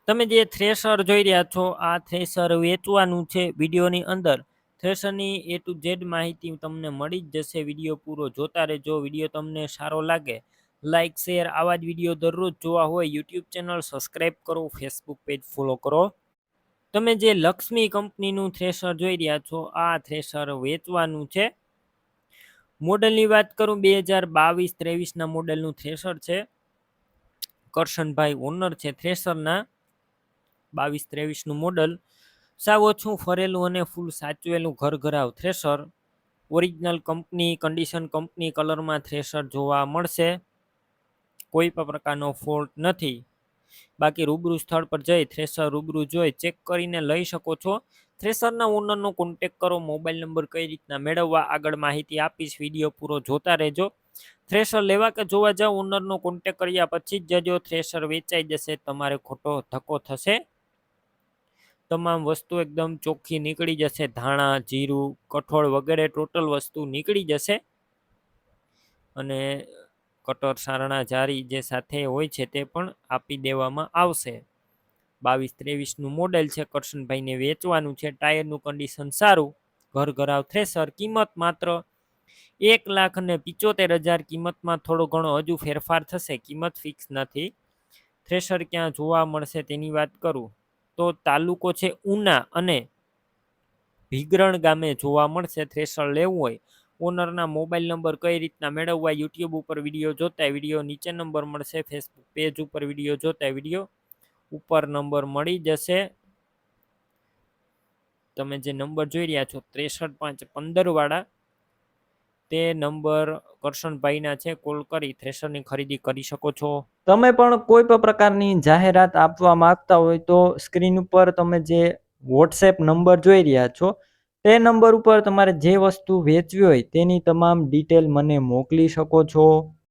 તમે જે થ્રેશર જોઈ રહ્યા છો આ થ્રેશર વેચવાનું છે વિડીયોની અંદર. થ્રેશરની એ ટુ ઝેડ માહિતી તમને મળી જ જશે. વિડીયો પૂરો જોતા રહેજો. વિડીયો તમને સારો લાગે લાઇક શેર આવા જ વિડીયો દરરોજ જોવા હોય યુટ્યુબ ચેનલ સબસ્ક્રાઈબ કરો, ફેસબુક પેજ ફોલો કરો. તમે જે લક્ષ્મી કંપનીનું થ્રેશર જોઈ રહ્યા છો આ થ્રેશર વેચવાનું છે. મોડલની વાત કરું 2022-23ના મોડલનું થ્રેશર છે. કરશનભાઈ ઓનર છે થ્રેશરના. 22-23નું મોડલ. સાવ ઓછું ફરેલું અને ફૂલ સાચવેલું ઘર ઘરાવ thresher. Original company condition company કલરમાં થ્રેશર જોવા મળશે. કોઈ પણ પ્રકારનો ફોલ્ટ નથી. બાકી રૂબરૂ સ્થળ પર જઈ થ્રેશર રૂબરૂ જોઈ ચેક કરીને લઈ શકો છો. થ્રેશરના ઓનરનો કોન્ટેક કરો. મોબાઈલ નંબર કઈ રીતના મેળવવા આગળ માહિતી આપીશ. વિડીયો પૂરો જોતા રહેજો. થ્રેશર લેવા કે જોવા જાવ ઓનરનો કોન્ટેક કર્યા પછી જ જજો. થ્રેશર વેચાઈ જશે, તમારે ખોટો ધક્કો થશે. તમામ વસ્તુ એકદમ ચોખ્ખી નીકળી જશે. ધાણા, જીરું, કઠોળ વગેરે ટોટલ વસ્તુ નીકળી જશે. અને કટર, સારણા, જારી જે સાથે હોય છે તે પણ આપી દેવામાં આવશે. 22-23નું મોડેલ છે. કરશનભાઈને વેચવાનું છે. ટાયરનું કન્ડિશન સારું. ઘર ઘરાવ થ્રેશર. કિંમત માત્ર 1,75,000 કિંમતમાં થોડો ઘણો હજુ ફેરફાર થશે. કિંમત ફિક્સ નથી. થ્રેશર ક્યાં જોવા મળશે તેની વાત કરું તો તાલુકો છે ઉના અને ભીગરણ ગામે જોવા મળશે. થ્રેશર લેવું હોય ઓનરના મોબાઈલ નંબર કઈ રીતના મેળવવા યુટ્યુબ ઉપર વિડીયો જોતા વિડીયો નીચે નંબર મળશે. ફેસબુક પેજ ઉપર વિડીયો જોતા વિડીયો ઉપર નંબર મળી જશે. તમે જે નંબર જોઈ રહ્યા છો 63,515 વાળા તે નંબર કરશનભાઈના છે. કોલ કરી થ્રેશરની ખરીદી કરી શકો છો. તમે પણ કોઈ પણ પ્રકારની જાહેરાત આપવા માંગતા હોય તો સ્ક્રીન ઉપર તમે જે વોટ્સએપ નંબર જોઈ રહ્યા છો તે નંબર ઉપર તમારે જે વસ્તુ વેચવી હોય તેની તમામ ડિટેલ મને મોકલી શકો છો.